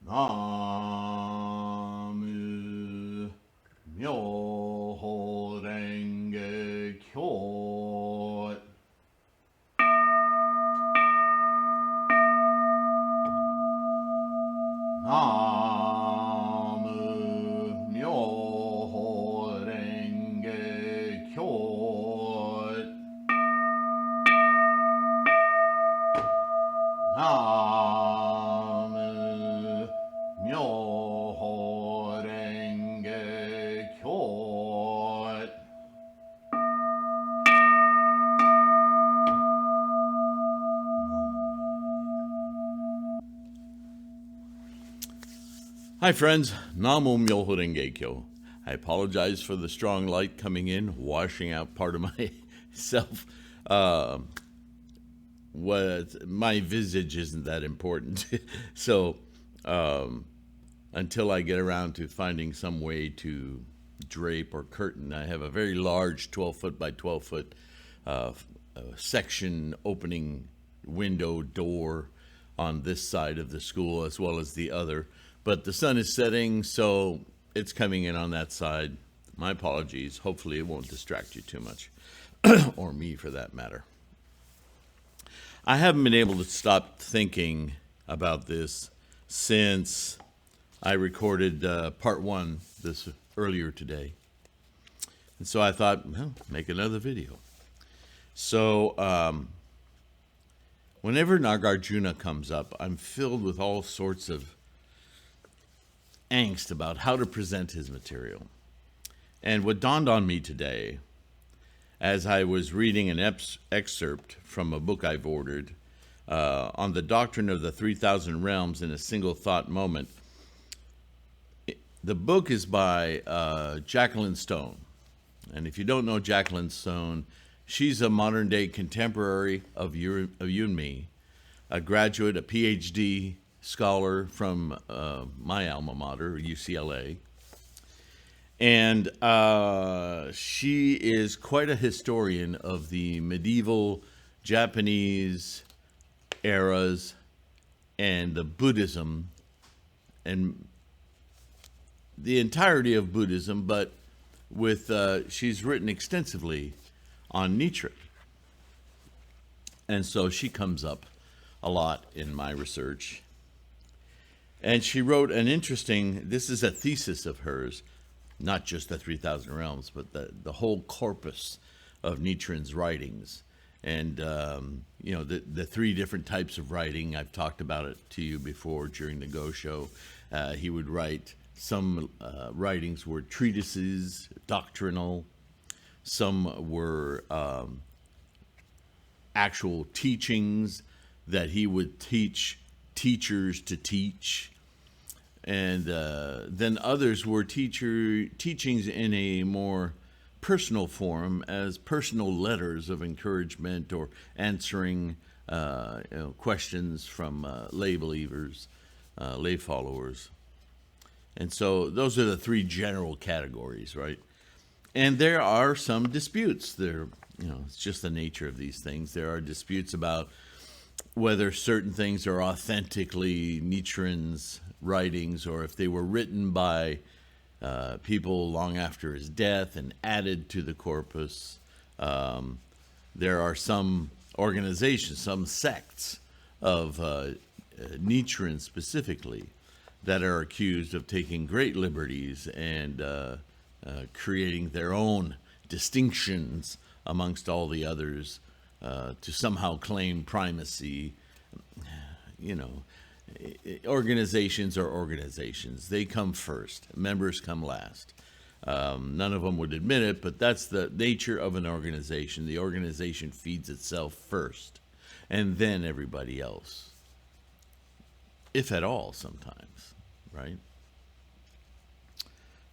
Namu Myoho Renge Kyo. Namu Myoho Renge Kyo. Namu Myoho Renge Kyo. Hi friends, Namo Myoho Renge Kyo. I apologize for the strong light coming in, washing out part of myself. My visage isn't that important. So until I get around to finding some way to drape or curtain, I have a very large 12 foot by 12 foot section opening window door on this side of the school as well as the other. But the sun is setting, so it's coming in on that side. My apologies. Hopefully it won't distract you too much, or me for that matter. I haven't been able to stop thinking about this since I recorded part one this earlier today. And so I thought, well, make another video. So whenever Nagarjuna comes up, I'm filled with all sorts of angst about how to present his material. And what dawned on me today, as I was reading an excerpt from a book I've ordered on the doctrine of the 3,000 realms in a single thought moment. The book is by Jacqueline Stone. And if you don't know Jacqueline Stone, she's a modern day contemporary of you and me, a graduate, a PhD scholar from my alma mater, UCLA. And she is quite a historian of the medieval Japanese eras and the Buddhism and the entirety of Buddhism, but with she's written extensively on Nichiren. And so she comes up a lot in my research. And she wrote an interesting, this is a thesis of hers, not just the 3,000 realms, but the whole corpus of Nichiren's writings. And, the three different types of writing, I've talked about it to you before during the Go Show. He would write, some writings were treatises, doctrinal. Some were actual teachings that he would teach teachers to teach, and then others were teachings in a more personal form as personal letters of encouragement or answering questions from lay believers, lay followers. And so those are the three general categories, right? And there are some disputes. It's just the nature of these things. There are disputes about whether certain things are authentically Nichiren's writings or if they were written by people long after his death and added to the corpus. There are some organizations, some sects of Nichiren specifically that are accused of taking great liberties and creating their own distinctions amongst all the others to somehow claim primacy. Organizations are organizations. They come first. Members come last. None of them would admit it, but that's the nature of an organization. The organization feeds itself first, and then everybody else, if at all sometimes, right?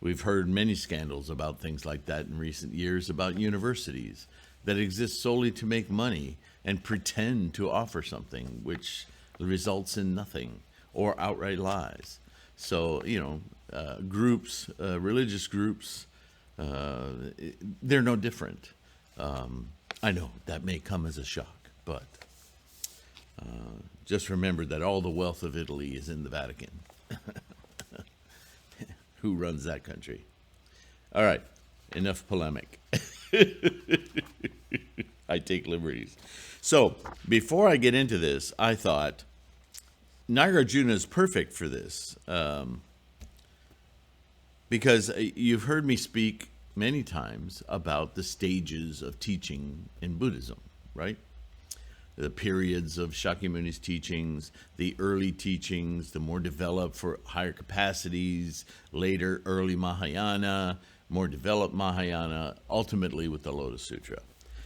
We've heard many scandals about things like that in recent years about universities that exist solely to make money and pretend to offer something which results in nothing or outright lies. So, groups, religious groups, they're no different. I know that may come as a shock, but just remember that all the wealth of Italy is in the Vatican. Who runs that country? All right, enough polemic. I take liberties. So, before I get into this, I thought Nagarjuna is perfect for this because you've heard me speak many times about the stages of teaching in Buddhism, right? The periods of Shakyamuni's teachings, the early teachings, the more developed for higher capacities, later early Mahayana, more developed Mahayana, ultimately with the Lotus Sutra.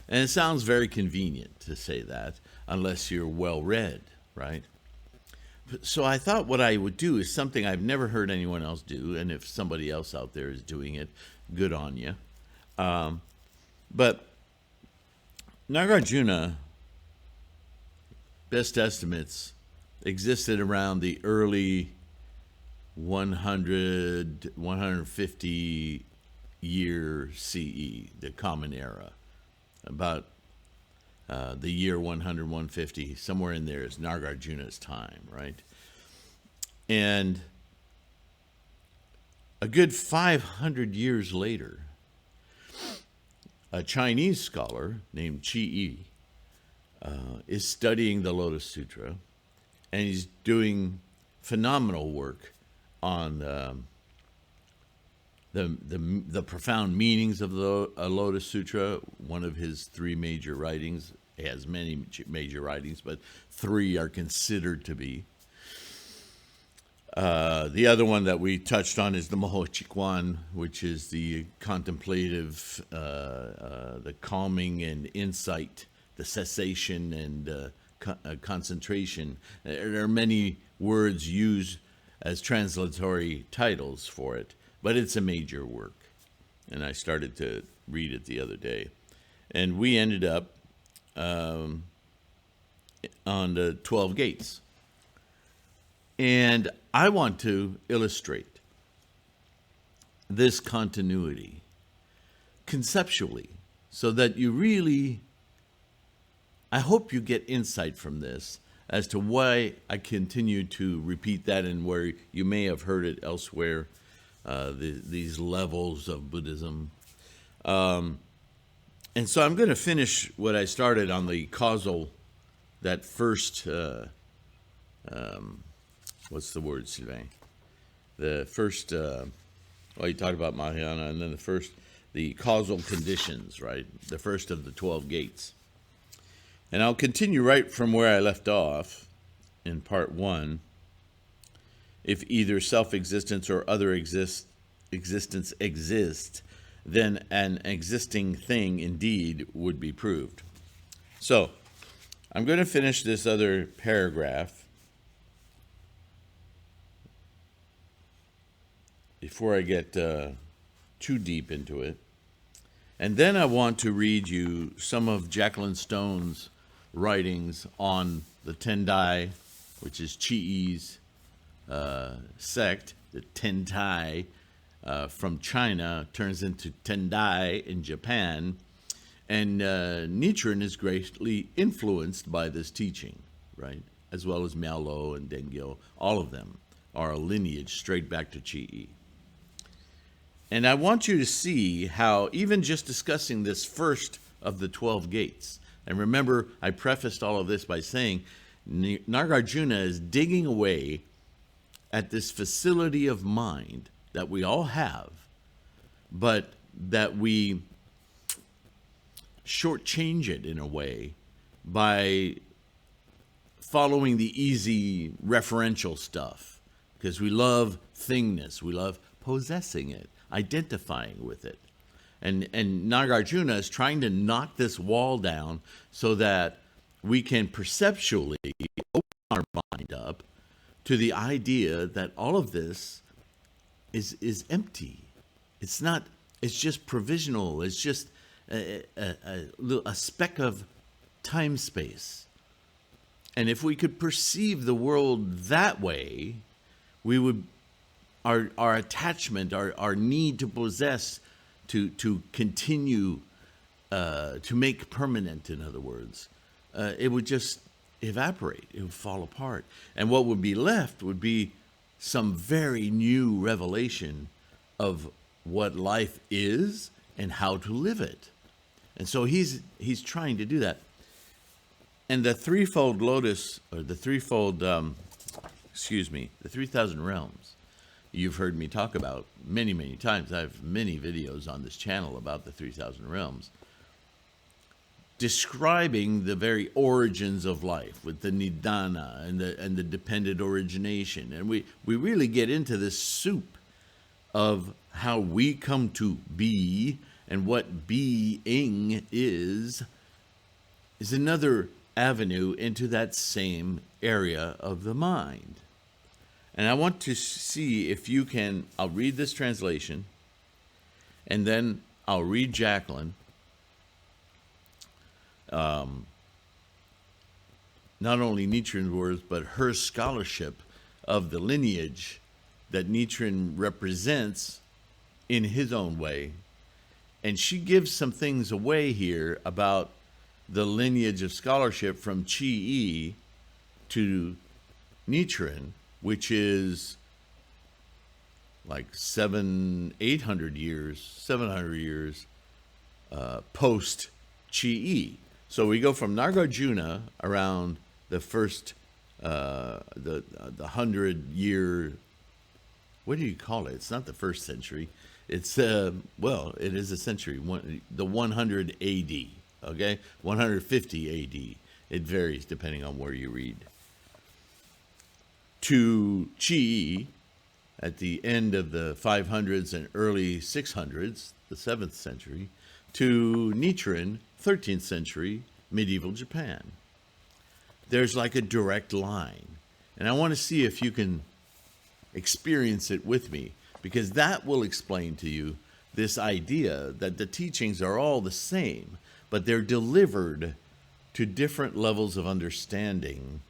And it sounds very convenient to say that unless you're well read, right? So I thought what I would do is something I've never heard anyone else do, and if somebody else out there is doing it, good on you. But Nagarjuna, best estimates, existed around the early 150 year CE, the Common Era. About the year 100, 150, somewhere in there is Nagarjuna's time, right? And a good 500 years later, a Chinese scholar named Qi is studying the Lotus Sutra, and he's doing phenomenal work on the profound meanings of the Lotus Sutra. One of his three major writings. He has many major writings, but three are considered to be. The other one that we touched on is the Mohochikwan, which is the contemplative, the calming and insight, the cessation and concentration. There are many words used as translatory titles for it, but it's a major work. And I started to read it the other day. And we ended up on the 12 gates. And I want to illustrate this continuity conceptually so that you really, I hope you get insight from this as to why I continue to repeat that and where you may have heard it elsewhere, these levels of Buddhism. And so I'm going to finish what I started on the causal, that first, what's the word, Sylvain? The first, you talked about Mahayana, and then the causal conditions, right? The first of the 12 gates. And I'll continue right from where I left off in part 1. If either self-existence or other existence exists, then an existing thing indeed would be proved. So, I'm going to finish this other paragraph before I get too deep into it. And then I want to read you some of Jacqueline Stone's writings on the Tendai, which is Chi's sect. The Tentai from China turns into Tendai in Japan. And Nichiren is greatly influenced by this teaching, right? As well as Miao-lo and Dengyo. All of them are a lineage straight back to Chi. And I want you to see how even just discussing this first of the 12 gates, and remember I prefaced all of this by saying Nagarjuna is digging away at this facility of mind that we all have, but that we shortchange it in a way by following the easy referential stuff, because we love thingness, we love possessing it, identifying with it. And Nagarjuna is trying to knock this wall down so that we can perceptually open our mind up to the idea that all of this is empty. It's not, it's just provisional. It's just a speck of time space. And if we could perceive the world that way, we would, our attachment, our need to possess, to continue, to make permanent, in other words, it would just evaporate. It would fall apart. And what would be left would be some very new revelation of what life is and how to live it. And so he's trying to do that. And the threefold lotus, or the threefold, the 3,000 realms, you've heard me talk about many, many times. I have many videos on this channel about the 3,000 realms, describing the very origins of life with the nidana and the dependent origination. And we really get into this soup of how we come to be and what being is another avenue into that same area of the mind. And I want to see if you can, I'll read this translation, and then I'll read Jacqueline. Not only Nichiren's words, but her scholarship of the lineage that Nichiren represents in his own way. And she gives some things away here about the lineage of scholarship from Chi to Nichiren, which is like 700 years post Chi. So we go from Nagarjuna around the first, the 100-year, what do you call it? It's not the first century. It's, well, it is a century, the 100 AD, okay? 150 AD. It varies depending on where you read. To Chi at the end of the 500s and early 600s, the 7th century, to Nichiren, 13th century, medieval Japan. There's like a direct line. And I want to see if you can experience it with me, because that will explain to you this idea that the teachings are all the same, but they're delivered to different levels of understanding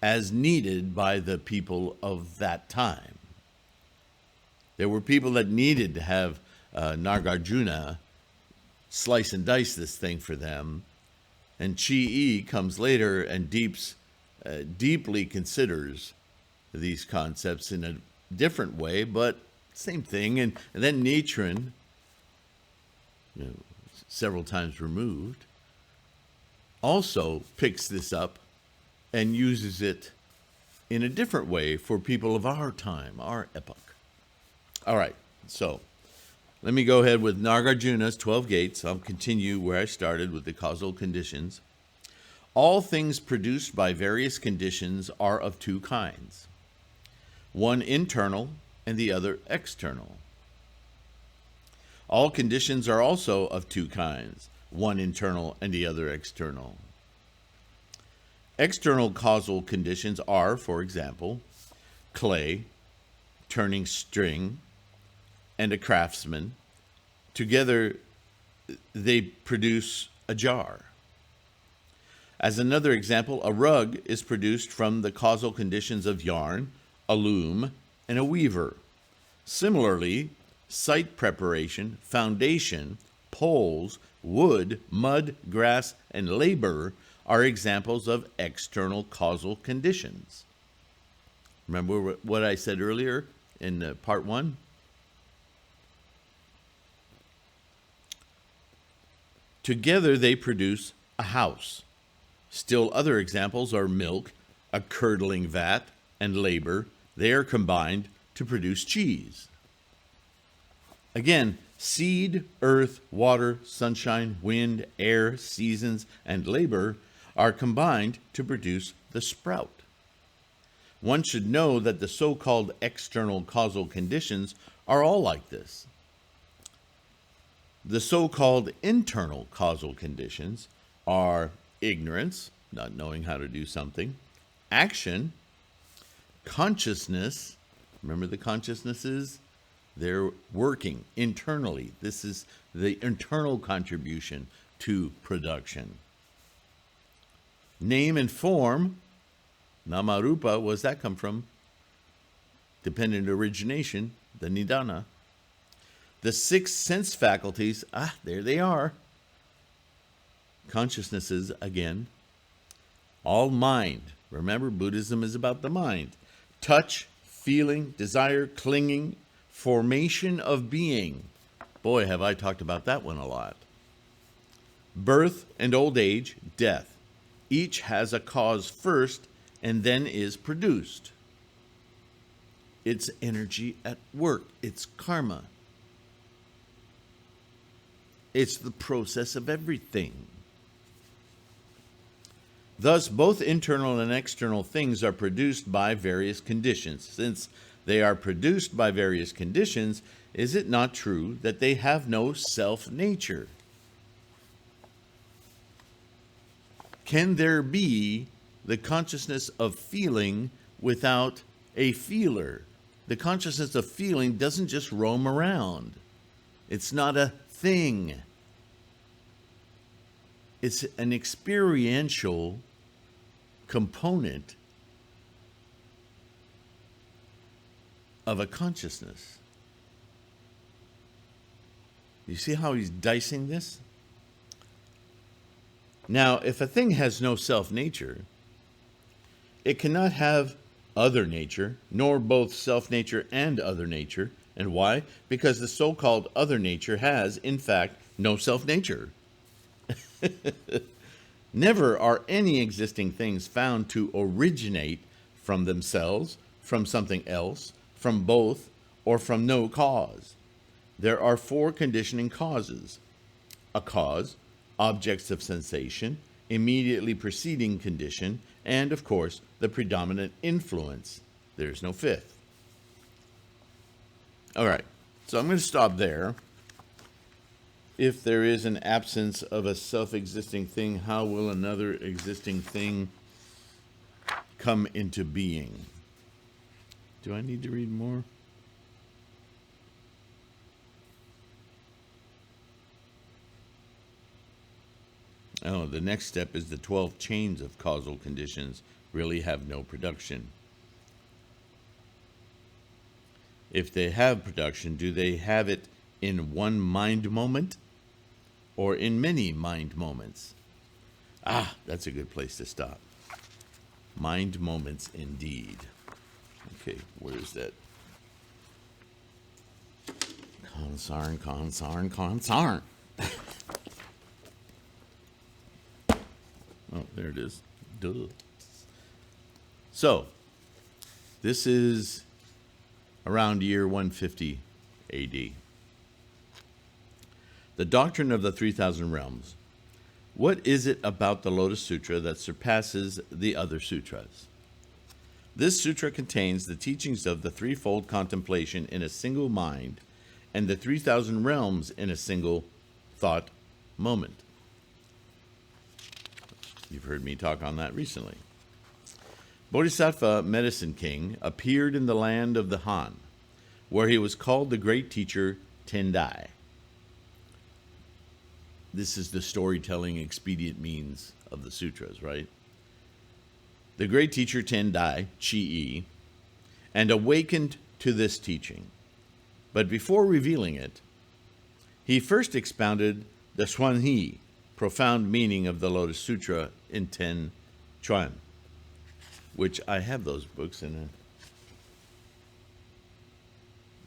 as needed by the people of that time. There were people that needed to have Nagarjuna slice and dice this thing for them, and Chi comes later and deeply considers these concepts in a different way, but same thing. And then Nichiren, several times removed, also picks this up and uses it in a different way for people of our time, our epoch. All right, so let me go ahead with Nagarjuna's 12 gates. I'll continue where I started with the causal conditions. All things produced by various conditions are of two kinds, one internal and the other external. All conditions are also of two kinds, one internal and the other external. External causal conditions are, for example, clay, turning string, and a craftsman. Together, they produce a jar. As another example, a rug is produced from the causal conditions of yarn, a loom, and a weaver. Similarly, site preparation, foundation, poles, wood, mud, grass, and labor are examples of external causal conditions. Remember what I said earlier in part 1? Together they produce a house. Still other examples are milk, a curdling vat, and labor. They are combined to produce cheese. Again, seed, earth, water, sunshine, wind, air, seasons, and labor are combined to produce the sprout. One should know that the so-called external causal conditions are all like this. The so-called internal causal conditions are ignorance, not knowing how to do something, action, consciousness. Remember the consciousnesses? They're working internally. This is the internal contribution to production. Name and form, Namarupa, where does that come from? Dependent origination, the Nidana. The 6 sense faculties, there they are. Consciousnesses again. All mind. Remember, Buddhism is about the mind. Touch, feeling, desire, clinging, formation of being. Boy, have I talked about that one a lot. Birth and old age, death. Each has a cause first and then is produced. It's energy at work. It's karma. It's the process of everything. Thus, both internal and external things are produced by various conditions. Since they are produced by various conditions, is it not true that they have no self-nature? Can there be the consciousness of feeling without a feeler? The consciousness of feeling doesn't just roam around. It's not a thing. It's an experiential component of a consciousness. You see how he's dicing this? Now, if a thing has no self-nature, it cannot have other nature, nor both self-nature and other nature. And why? Because the so-called other nature has, in fact, no self-nature. Never are any existing things found to originate from themselves, from something else, from both, or from no cause. There are four conditioning causes. A cause, objects of sensation, immediately preceding condition, and, of course, the predominant influence. There's no fifth. All right, so I'm going to stop there. If there is an absence of a self-existing thing, how will another existing thing come into being? Do I need to read more? Oh, the next step is the 12 chains of causal conditions really have no production. If they have production, do they have it in one mind moment or in many mind moments? Ah, that's a good place to stop. Mind moments indeed. Okay, where's that? Consarn. Oh, there it is. Duh. So, this is around year 150 AD. The doctrine of the 3,000 realms. What is it about the Lotus Sutra that surpasses the other sutras? This sutra contains the teachings of the threefold contemplation in a single mind and the 3,000 realms in a single thought moment. You've heard me talk on that recently. Bodhisattva Medicine King appeared in the land of the Han, where he was called the great teacher Tendai. This is the storytelling expedient means of the sutras, right? The great teacher Tendai, Chi-e, and awakened to this teaching. But before revealing it, he first expounded the Xuanhi, profound meaning of the Lotus Sutra in 10 Chuan, which I have those books in.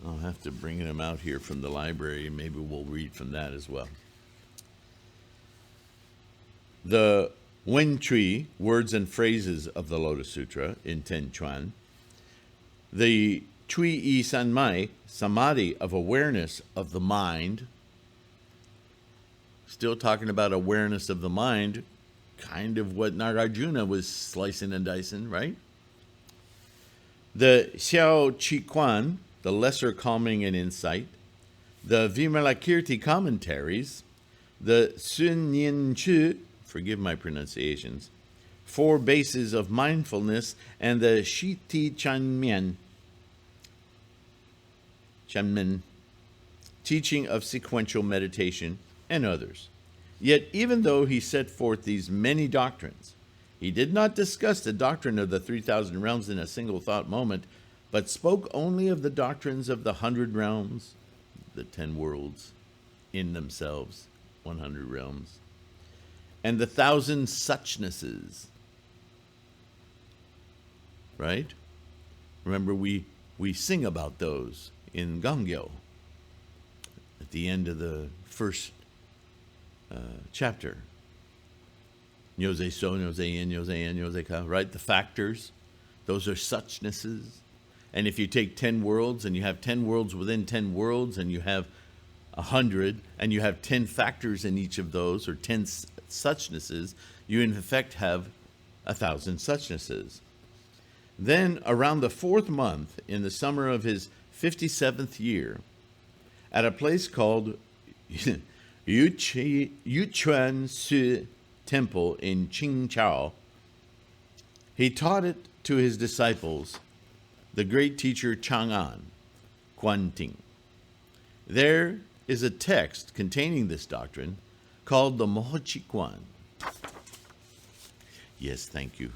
I'll have to bring them out here from the library, and maybe we'll read from that as well. The Wen Chui, words and phrases of the Lotus Sutra in 10 Chuan. The Chui Yi Sanmai, samadhi of awareness of the mind. Still talking about awareness of the mind, kind of what Nagarjuna was slicing and dicing, right? The Xiao Qi Quan, the lesser calming and insight. The Vimalakirti commentaries. The Sun Yin Chu, forgive my pronunciations, 4 bases of mindfulness, and the Shiti Chanmen, teaching of sequential meditation, and others. Yet even though he set forth these many doctrines, he did not discuss the doctrine of the 3,000 realms in a single thought moment, but spoke only of the doctrines of the 100 realms, the 10 worlds in themselves, 100 realms, and the 1,000 suchnesses. Right? Remember, we We sing about those in Dengyo at the end of the first chapter. Nyose so, nyose in, nyose en, nyose ka, right? The factors, those are suchnesses. And if you take 10 worlds and you have 10 worlds within 10 worlds and you have 100 and you have 10 factors in each of those, or 10 suchnesses, you in effect have 1,000 suchnesses. Then around the 4th month in the summer of his 57th year, at a place called Yuchuan Su Temple in Qingchao, he taught it to his disciples, the great teacher Chang'an, Guanting. There is a text containing this doctrine called the Mohochi Guan. Yes, thank you.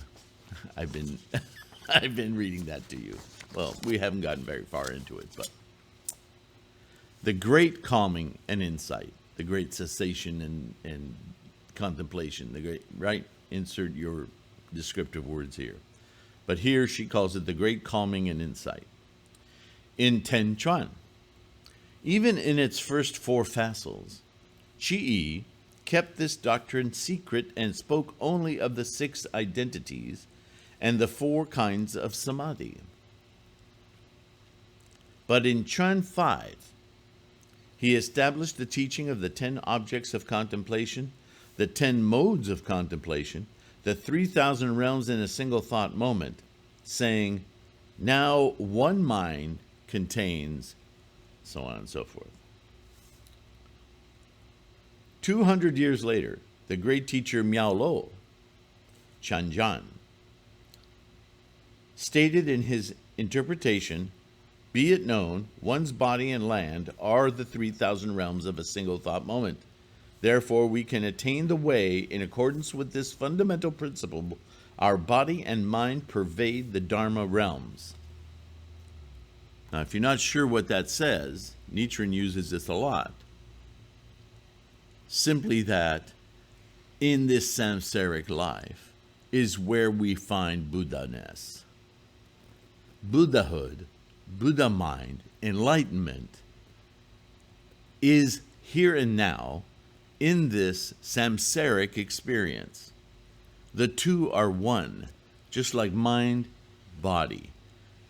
I've been reading that to you. Well, we haven't gotten very far into it, but the great calming and insight, the great cessation and contemplation, the great, right? Insert your descriptive words here. But here she calls it the great calming and insight. In Ten Chuan, even in its first 4 facets, Chi kept this doctrine secret and spoke only of the 6 identities and the 4 kinds of samadhi. But in Chuan 5, he established the teaching of the 10 objects of contemplation, the 10 modes of contemplation, the 3,000 realms in a single thought moment, saying, now one mind contains, so on and so forth. 200 years later, the great teacher Miao-lo, Chanjan, stated in his interpretation, be it known, one's body and land are the 3,000 realms of a single thought moment. Therefore, we can attain the way in accordance with this fundamental principle. Our body and mind pervade the Dharma realms. Now, if you're not sure what that says, Nichiren uses this a lot. Simply that in this samsaric life is where we find Buddha-ness. Buddhahood, Buddha mind, enlightenment is here and now in this samsaric experience. The two are one, just like mind, body.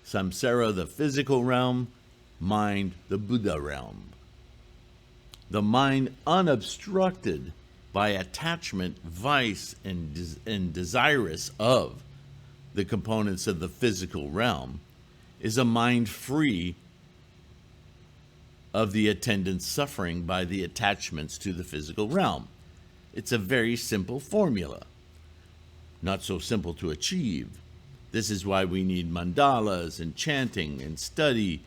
Samsara, the physical realm, mind, the Buddha realm. The mind unobstructed by attachment, vice, and desirous of the components of the physical realm is a mind free of the attendant suffering by the attachments to the physical realm. It's a very simple formula. Not so simple to achieve. This is why we need mandalas and chanting and study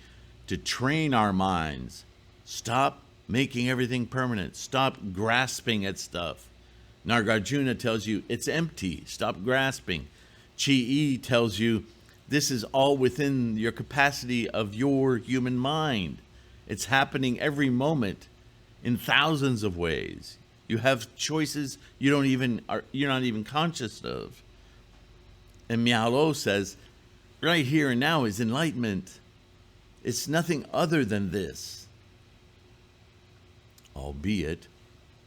to train our minds. Stop making everything permanent. Stop grasping at stuff. Nagarjuna tells you it's empty. Stop grasping. Chi tells you this is all within your capacity of your human mind. It's happening every moment in thousands of ways. You have choices you're not even conscious of. And Miao-lo says, right here and now is enlightenment. It's nothing other than this, albeit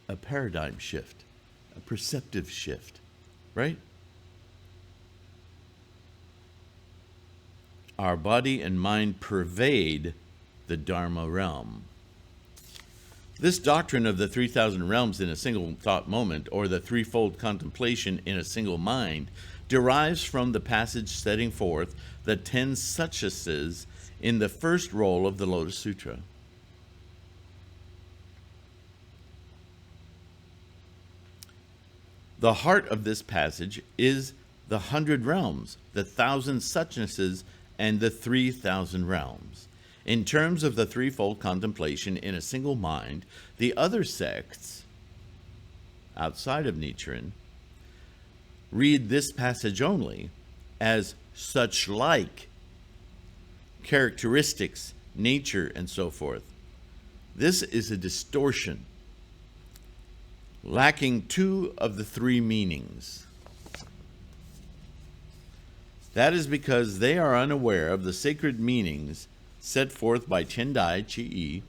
a paradigm shift, a perceptive shift, right? Our body and mind pervade the Dharma realm. This doctrine of the 3,000 realms in a single thought moment, or the threefold contemplation in a single mind, derives from the passage setting forth the 10 suchnesses in the first roll of the Lotus Sutra. The heart of this passage is the 100 realms, the 1,000 suchnesses, and the 3,000 realms. In terms of the threefold contemplation in a single mind, the other sects outside of Nichiren read this passage only as such like characteristics, nature, and so forth. This is a distortion, lacking 2 of the 3 meanings. That is because they are unaware of the sacred meanings set forth by Tendai Chi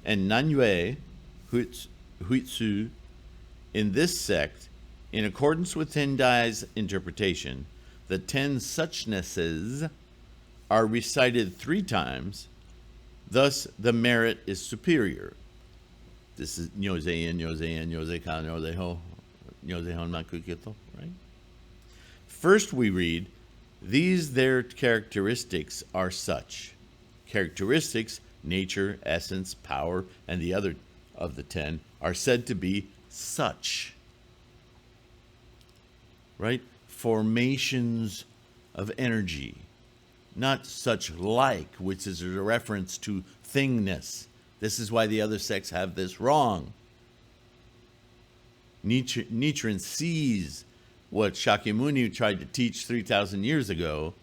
and Nanyue Huitsu in this sect. In accordance with Tendai's interpretation, the 10 suchnesses are recited 3 times, thus the merit is superior. This is Nyoze-in, Nyoze-in, Nyoze-ka, Nyoze-ho, Nyoze-hon Makukito, right? First we read, these their characteristics are such. Characteristics, nature, essence, power, and the other of the 10 are said to be such. Right? Formations of energy. Not such like, which is a reference to thingness. This is why the other sects have this wrong. Nichiren sees what Shakyamuni tried to teach 3,000 years ago,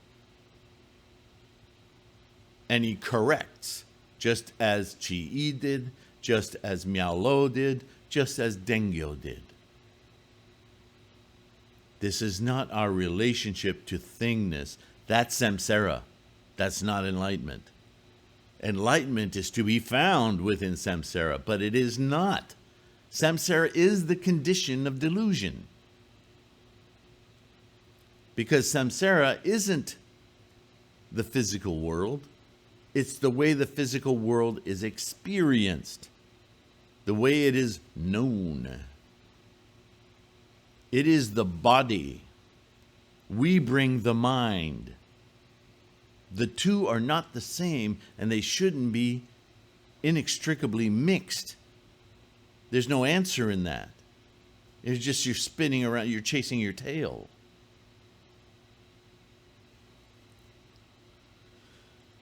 and he corrects, just as Chi did, just as Miao-lo did, just as Dengyo did. This is not our relationship to thingness. That's samsara. That's not enlightenment. Enlightenment is to be found within samsara, but it is not. Samsara is the condition of delusion. Because samsara isn't the physical world. It's the way the physical world is experienced, the way it is known. It is the body. We bring the mind. The two are not the same, and they shouldn't be inextricably mixed. There's no answer in that. It's just you're spinning around, you're chasing your tail.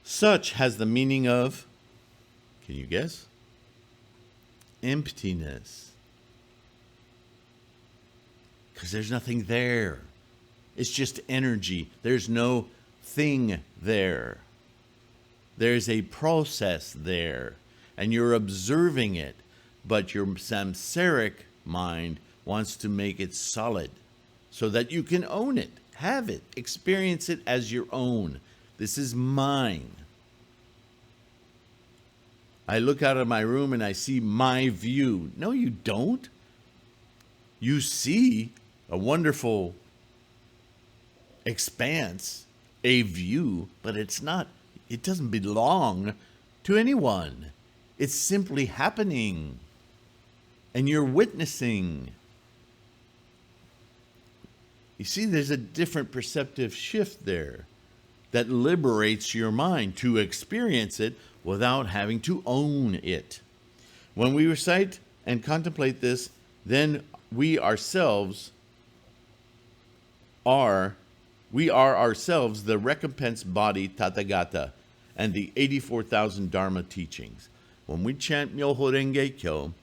Such has the meaning of, can you guess? Emptiness. Because there's nothing there. It's just energy. There's no thing there. There's a process there, and you're observing it, but your samsaric mind wants to make it solid so that you can own it, have it, experience it as your own. This is mine. I look out of my room and I see my view. No, you don't. You see a wonderful expanse, a view, but it's not, it doesn't belong to anyone. It's simply happening. And you're witnessing. You see, there's a different perceptive shift there that liberates your mind to experience it without having to own it. When we recite and contemplate this, then we are ourselves the recompense body Tathagata and the 84,000 Dharma teachings. When we chant Myoho Renge Kyo,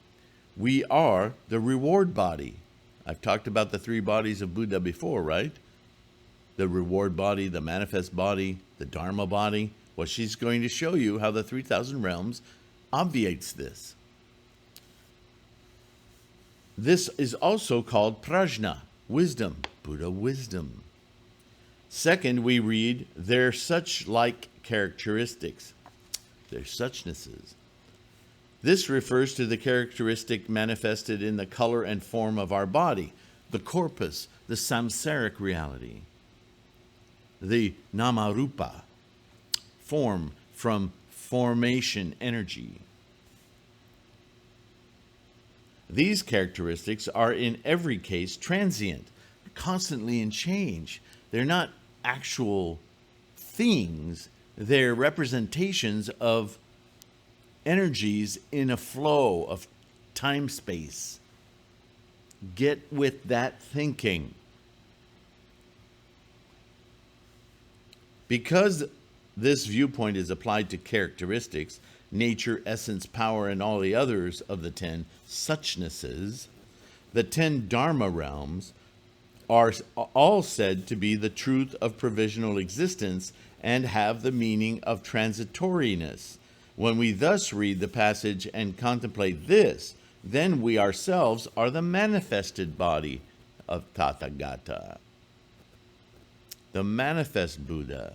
we are the reward body. I've talked about the 3 bodies of Buddha before, right? The reward body, the manifest body, the Dharma body. Well, she's going to show you how the 3,000 realms obviates this. This is also called prajna, wisdom, Buddha wisdom. Second, we read, their such like characteristics, their suchnesses. This refers to the characteristic manifested in the color and form of our body, the corpus, the samsaric reality, the namarupa, form from formation energy. These characteristics are in every case transient, constantly in change. They're not actual things, they're representations of energies in a flow of time-space. Get with that thinking. Because this viewpoint is applied to characteristics, nature, essence, power, and all the others of the 10 suchnesses, the 10 Dharma realms are all said to be the truth of provisional existence and have the meaning of transitoriness. When we thus read the passage and contemplate this, then we ourselves are the manifested body of Tathagata. the manifest Buddha.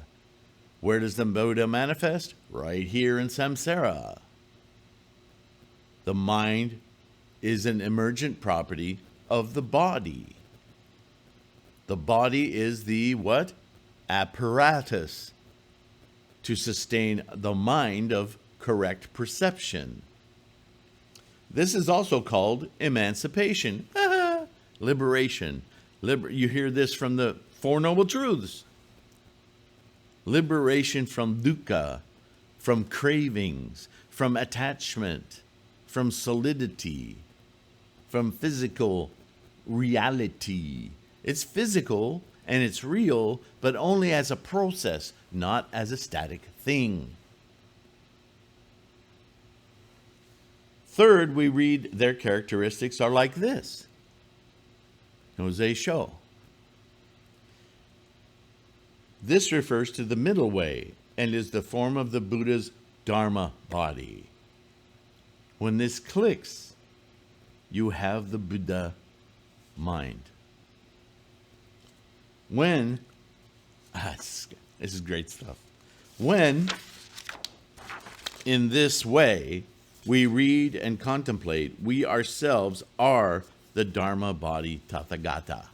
Where does the Buddha manifest? Right here in samsara. The mind is an emergent property of the body. The body is the what? Apparatus to sustain the mind of correct perception. This is also called emancipation, liberation. You hear this from the Four Noble Truths. Liberation from dukkha, from cravings, from attachment, from solidity, from physical reality. It's physical and it's real, but only as a process, not as a static thing. Third, we read their characteristics are like this. Jose Sho. This refers to the middle way and is the form of the Buddha's Dharma body. When this clicks, you have the Buddha mind. When, this is great stuff. When, in this way, we read and contemplate, we ourselves are the Dharma body Tathagata.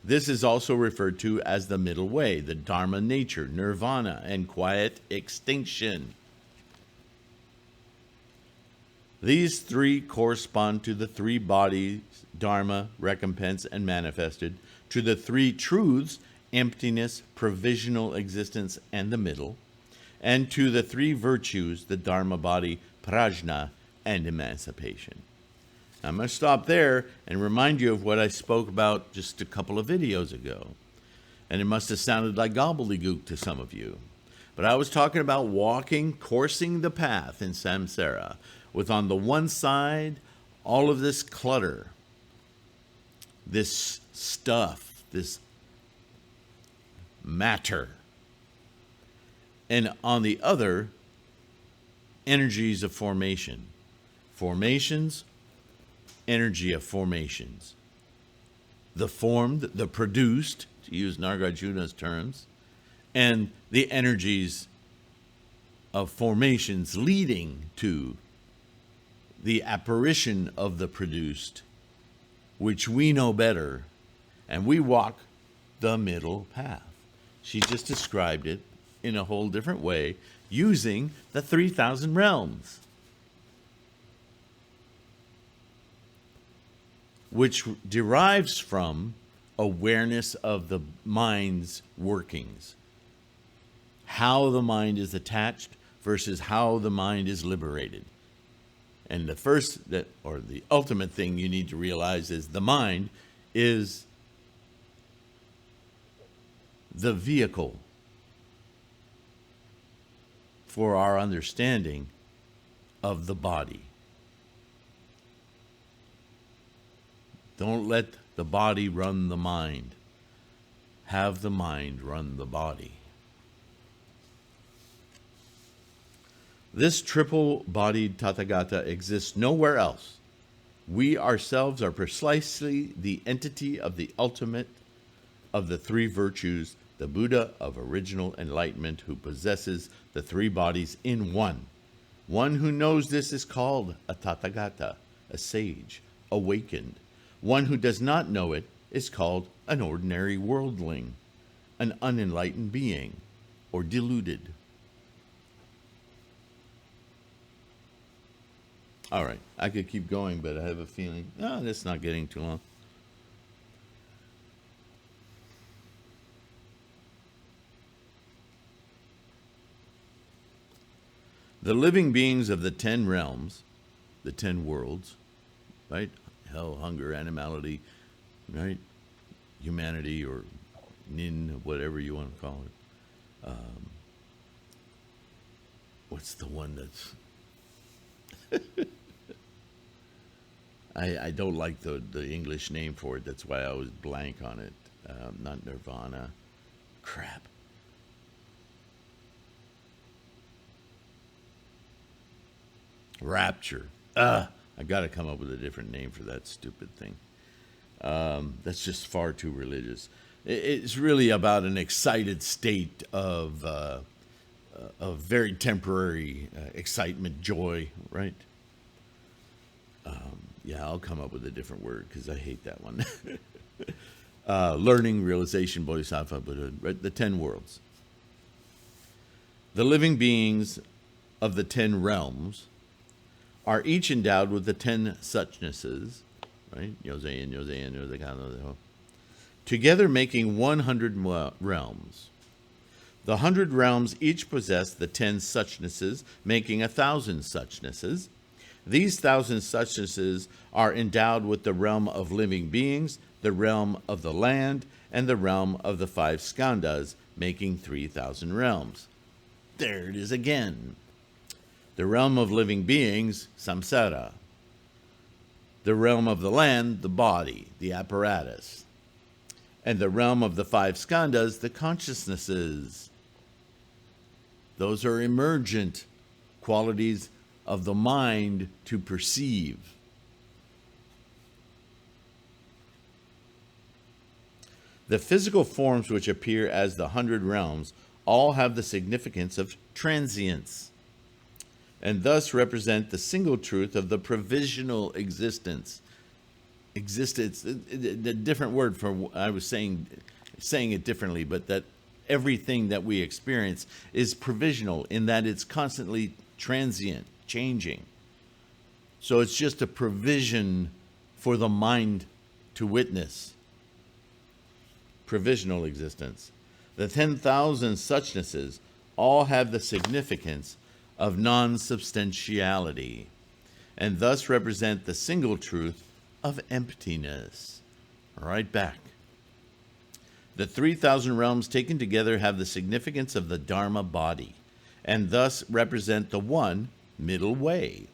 This is also referred to as the middle way, the Dharma nature, nirvana, and quiet extinction. These three correspond to the three bodies, Dharma, recompense, and manifested, to the three truths, emptiness, provisional existence, and the middle, and to the three virtues, the Dharma body, prajna, and emancipation. I'm going to stop there and remind you of what I spoke about just a couple of videos ago. And it must have sounded like gobbledygook to some of you. But I was talking about coursing the path in samsara, with on the one side, all of this clutter, this stuff, this matter. And on the other, energies of formation. Formations, energy of formations. The formed, the produced, to use Nagarjuna's terms, and the energies of formations leading to the apparition of the produced, which we know better, and we walk the middle path. She just described it in a whole different way, using the 3,000 realms, which derives from awareness of the mind's workings, how the mind is attached versus how the mind is liberated. And the ultimate thing you need to realize is the mind is the vehicle for our understanding of the body. Don't let the body run the mind. Have the mind run the body. This triple-bodied Tathagata exists nowhere else. We ourselves are precisely the entity of the ultimate of the three virtues, the Buddha of original enlightenment who possesses the three bodies in one. One who knows this is called a Tathagata, a sage, awakened. One who does not know it is called an ordinary worldling, an unenlightened being, or deluded. All right, I could keep going, but I have a feeling, that's not getting too long. The living beings of the 10 realms, the 10 worlds, right? Hell, hunger, animality, right? Humanity, or nin, whatever you want to call it. What's the one that's... I don't like the English name for it. That's why I always blank on it. Not nirvana. Crap. Rapture. I got to come up with a different name for that stupid thing. That's just far too religious. It's really about an excited state of very temporary excitement, joy, right? Yeah, I'll come up with a different word because I hate that one. Learning, realization, bodhisattva, Buddha, right? The 10 worlds. The living beings of the 10 realms are each endowed with the 10 suchnesses, right? Yosein, Yosein, Yosekan, together making 100 realms. The 100 realms each possess the 10 suchnesses, making 1,000 suchnesses. These 1,000 suchnesses are endowed with the realm of living beings, the realm of the land, and the realm of the 5 skandhas, making 3,000 realms. There it is again. The realm of living beings, samsara. The realm of the land, the body, the apparatus. And the realm of the 5 skandhas, the consciousnesses. Those are emergent qualities of the mind to perceive. The physical forms which appear as the 100 realms all have the significance of transience, and thus represent the single truth of the provisional existence. Existence, a different word for, I was saying it differently, but that everything that we experience is provisional in that it's constantly transient, changing. So it's just a provision for the mind to witness. Provisional existence. The 10,000 suchnesses all have the significance of non-substantiality, and thus represent the single truth of emptiness. Right back. The 3,000 realms taken together have the significance of the Dharma body, and thus represent the one middle way.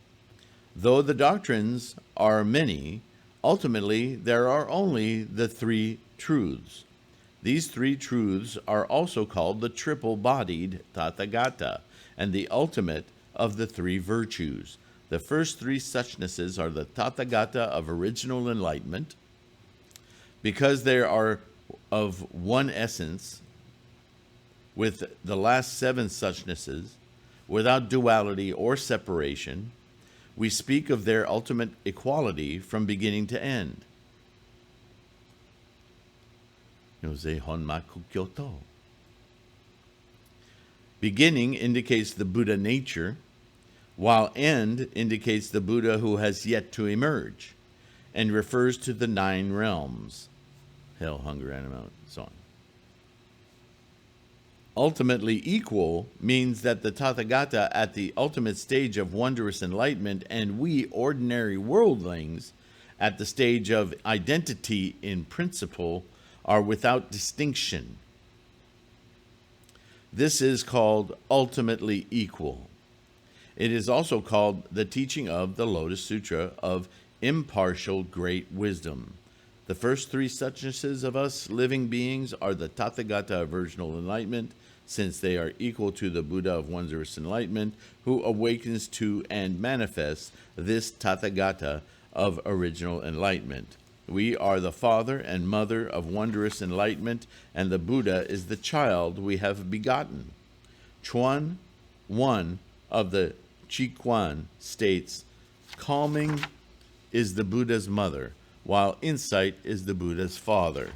Though the doctrines are many, ultimately there are only the 3 truths. These 3 truths are also called the triple-bodied Tathagata, and the ultimate of the 3 virtues. The first 3 suchnesses are the Tathagata of original enlightenment, because they are of one essence, with the last 7 suchnesses, without duality or separation. We speak of their ultimate equality from beginning to end. Beginning indicates the Buddha nature, while end indicates the Buddha who has yet to emerge, and refers to the 9 realms: hell, hunger, animal, so on. Ultimately equal means that the Tathagata at the ultimate stage of wondrous enlightenment and we ordinary worldlings at the stage of identity in principle are without distinction. This is called ultimately equal. It is also called the teaching of the Lotus Sutra of impartial great wisdom. The first 3 suchnesses of us living beings are the Tathagata of original enlightenment, since they are equal to the Buddha of wondrous enlightenment, who awakens to and manifests this Tathagata of original enlightenment. We are the father and mother of wondrous enlightenment, and the Buddha is the child we have begotten. Chuan 1 of the Chiquan states, calming is the Buddha's mother, while insight is the Buddha's father.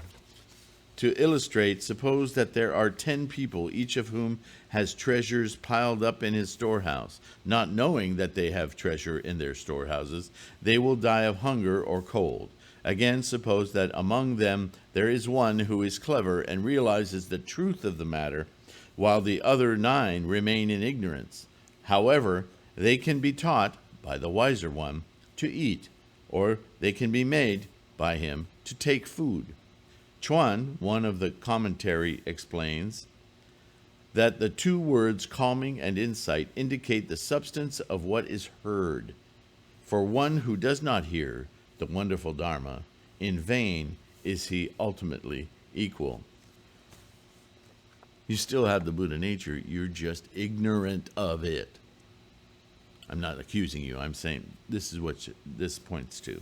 To illustrate, suppose that there are 10 people, each of whom has treasures piled up in his storehouse. Not knowing that they have treasure in their storehouses, they will die of hunger or cold. Again, suppose that among them there is one who is clever and realizes the truth of the matter, while the other 9 remain in ignorance. However, they can be taught by the wiser one to eat, or they can be made by him to take food. Chuan, one of the commentary, explains that the 2 words calming and insight indicate the substance of what is heard. For one who does not hear the wonderful Dharma, in vain is he ultimately equal. You still have the Buddha nature, you're just ignorant of it. I'm not accusing you, I'm saying this is what this points to.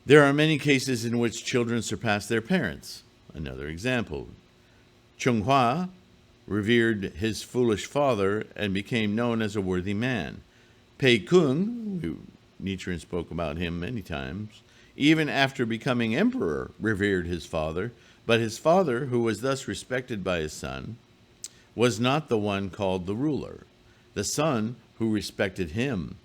There are many cases in which children surpass their parents. Another example. Chunghua revered his foolish father and became known as a worthy man. Pei Kung, Nichiren spoke about him many times, even after becoming emperor, revered his father, but his father, who was thus respected by his son, was not the one called the ruler. The son, who respected him,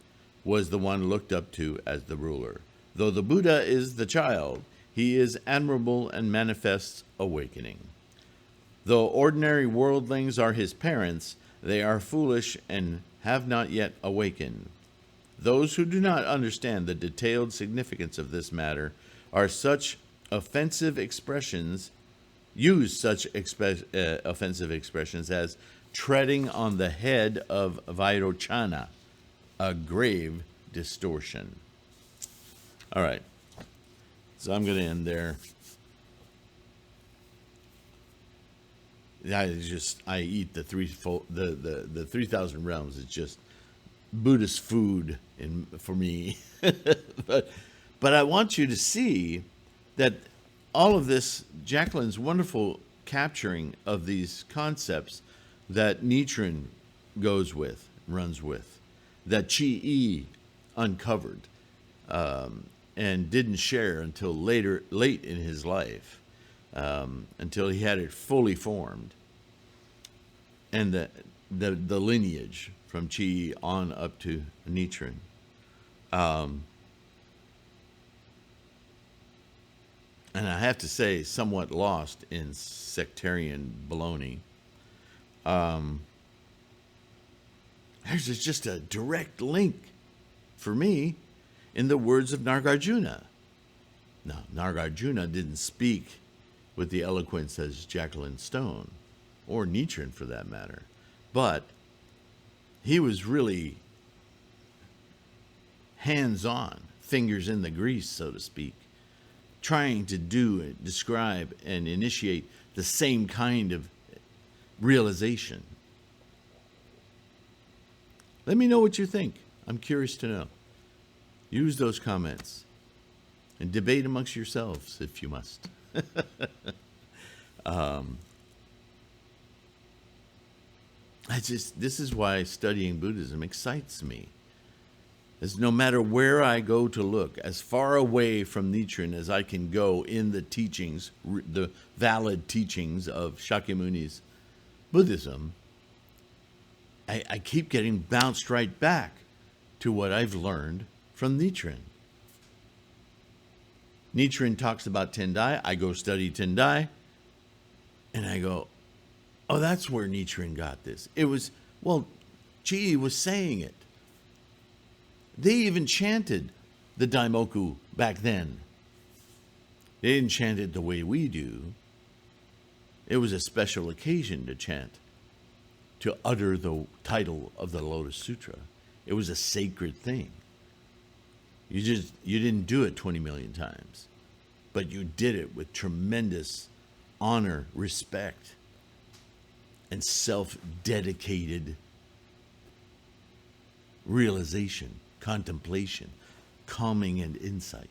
was the one looked up to as the ruler. Though the Buddha is the child, he is admirable and manifests awakening. Though ordinary worldlings are his parents, they are foolish and have not yet awakened. Those who do not understand the detailed significance of this matter are such offensive expressions, offensive expressions as treading on the head of Vairochana, a grave distortion. All right, so I'm going to end there. I eat the threefold, the 3,000 realms. It's just Buddhist food for me. but I want you to see that all of this, Jacqueline's wonderful capturing of these concepts that Nichiren runs with, that Chi-I uncovered and didn't share until late in his life, until he had it fully formed, and the lineage from Chi on up to Nichiren. And I have to say, somewhat lost in sectarian baloney. There's just a direct link for me in the words of Nagarjuna. Now, Nagarjuna didn't speak with the eloquence as Jacqueline Stone, or Nichiren for that matter, but he was really hands-on, fingers in the grease, so to speak, trying to describe and initiate the same kind of realization. Let me know what you think. I'm curious to know. Use those comments and debate amongst yourselves if you must. This is why studying Buddhism excites me. As no matter where I go to look, as far away from Nichiren as I can go in the teachings, the valid teachings of Shakyamuni's Buddhism, I keep getting bounced right back to what I've learned from Nichiren. Nichiren talks about Tendai. I go study Tendai, and I go, oh, that's where Nichiren got this. It was, well, Chi was saying it. They even chanted the Daimoku back then. They didn't chant it the way we do. It was a special occasion to chant, to utter the title of the Lotus Sutra. It was a sacred thing. You didn't do it 20 million times, but you did it with tremendous honor, respect, and self-dedicated realization, contemplation, calming, and insight.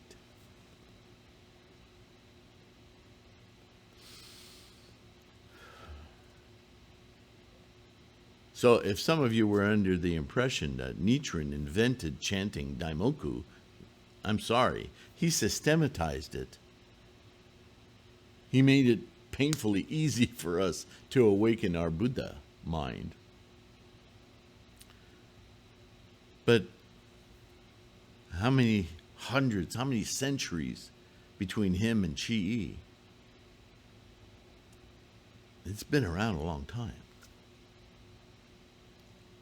So if some of you were under the impression that Nichiren invented chanting Daimoku, I'm sorry. He systematized it. He made it painfully easy for us to awaken our Buddha mind. But how many hundreds, how many centuries between him and Chi-I? It's been around a long time.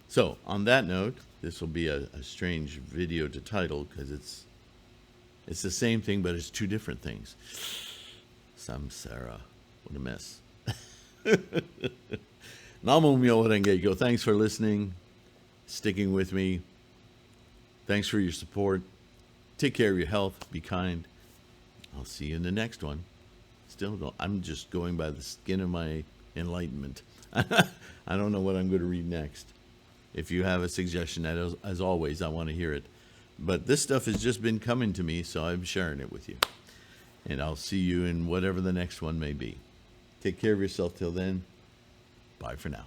So, on that note, this will be a strange video to title because it's the same thing, but it's two different things. Samsara. What a mess. Namo Myoho Renge Kyo. Thanks for listening, sticking with me. Thanks for your support. Take care of your health. Be kind. I'll see you in the next one. I'm just going by the skin of my enlightenment. I don't know what I'm going to read next. If you have a suggestion, as always, I want to hear it. But this stuff has just been coming to me, so I'm sharing it with you. And I'll see you in whatever the next one may be. Take care of yourself till then. Bye for now.